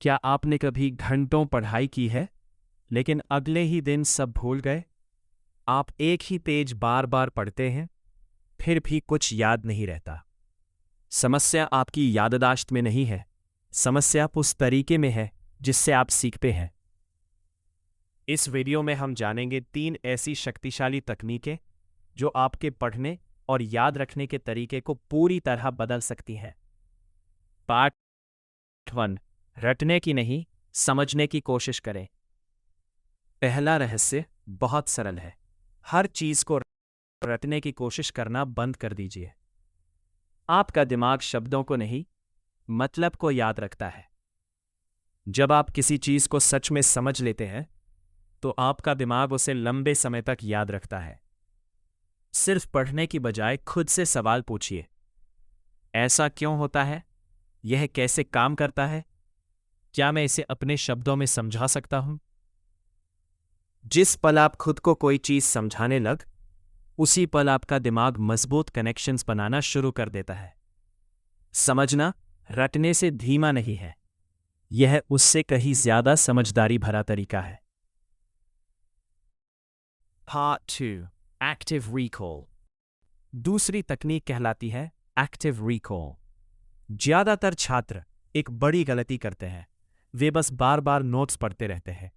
क्या आपने कभी घंटों पढ़ाई की है, लेकिन अगले ही दिन सब भूल गए? आप एक ही पेज बार बार पढ़ते हैं, फिर भी कुछ याद नहीं रहता। समस्या आपकी याददाश्त में नहीं है, समस्या उस तरीके में है जिससे आप सीखते हैं। इस वीडियो में हम जानेंगे 3 ऐसी शक्तिशाली तकनीकें जो आपके पढ़ने और याद रखने के तरीके को पूरी तरह बदल सकती हैं। पार्ट 1, रटने की नहीं, समझने की कोशिश करें। पहला रहस्य बहुत सरल है। हर चीज को रटने की कोशिश करना बंद कर दीजिए। आपका दिमाग शब्दों को नहीं, मतलब को याद रखता है। जब आप किसी चीज को सच में समझ लेते हैं, तो आपका दिमाग उसे लंबे समय तक याद रखता है। सिर्फ पढ़ने की बजाय खुद से सवाल पूछिए। ऐसा क्यों होता है? यह कैसे काम करता है? क्या मैं इसे अपने शब्दों में समझा सकता हूं? जिस पल आप खुद को कोई चीज समझाने लग, उसी पल आपका दिमाग मजबूत कनेक्शंस बनाना शुरू कर देता है। समझना रटने से धीमा नहीं है, यह उससे कहीं ज्यादा समझदारी भरा तरीका है। Part 2, active recall. दूसरी तकनीक कहलाती है एक्टिव रिकॉल। ज्यादातर छात्र एक बड़ी गलती करते हैं। वे बस बार बार नोट्स पढ़ते रहते हैं,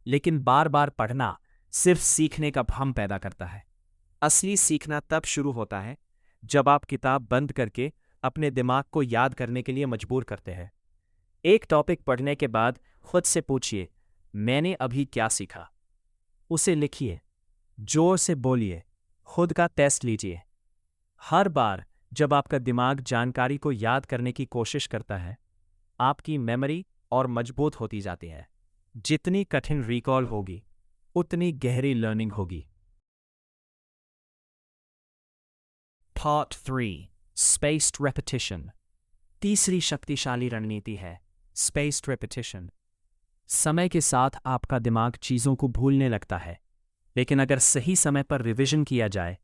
लेकिन बार बार पढ़ना सिर्फ सीखने का भ्रम पैदा करता है। असली सीखना तब शुरू होता है जब आप किताब बंद करके अपने दिमाग को याद करने के लिए मजबूर करते हैं। एक टॉपिक पढ़ने के बाद खुद से पूछिए, मैंने अभी क्या सीखा? उसे लिखिए, जोर से बोलिए, खुद का टेस्ट लीजिए। हर बार जब आपका दिमाग जानकारी को याद करने की कोशिश करता है, आपकी मेमोरी और मजबूत होती जाती है। जितनी कठिन रिकॉल होगी, उतनी गहरी लर्निंग होगी। Part 3, spaced repetition. तीसरी शक्तिशाली रणनीति है स्पेस्ड रेपिटिशन। समय के साथ आपका दिमाग चीजों को भूलने लगता है, लेकिन अगर सही समय पर रिवीजन किया जाए,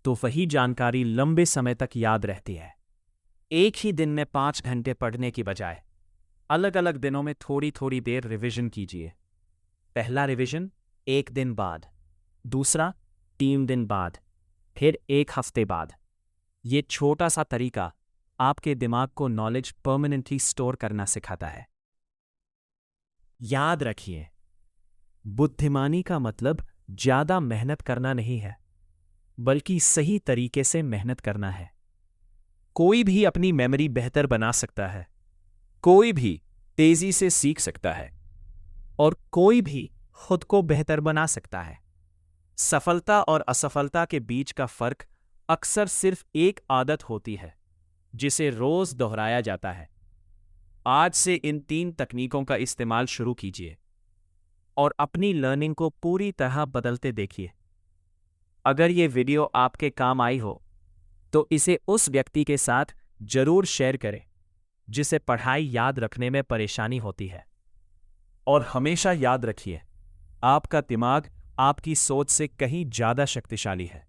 तो वही जानकारी लंबे समय तक याद रहती है। एक ही दिन में 5 घंटे पढ़ने की बजाय अलग अलग दिनों में थोड़ी थोड़ी देर रिवीजन कीजिए। पहला रिवीजन 1 दिन बाद, दूसरा 3 दिन बाद, फिर 1 हफ्ते बाद। ये छोटा सा तरीका आपके दिमाग को नॉलेज परमानेंटली स्टोर करना सिखाता है। याद रखिए, बुद्धिमानी का मतलब ज्यादा मेहनत करना नहीं है, बल्कि सही तरीके से मेहनत करना है। कोई भी अपनी मेमोरी बेहतर बना सकता है, कोई भी तेजी से सीख सकता है, और कोई भी खुद को बेहतर बना सकता है। सफलता और असफलता के बीच का फर्क अक्सर सिर्फ एक आदत होती है, जिसे रोज दोहराया जाता है। आज से इन 3 तकनीकों का इस्तेमाल शुरू कीजिए और अपनी लर्निंग को पूरी तरह बदलते देखिए। अगर ये वीडियो आपके काम आई हो, तो इसे उस व्यक्ति के साथ जरूर शेयर करें जिसे पढ़ाई याद रखने में परेशानी होती है। और हमेशा याद रखिए, आपका दिमाग आपकी सोच से कहीं ज्यादा शक्तिशाली है।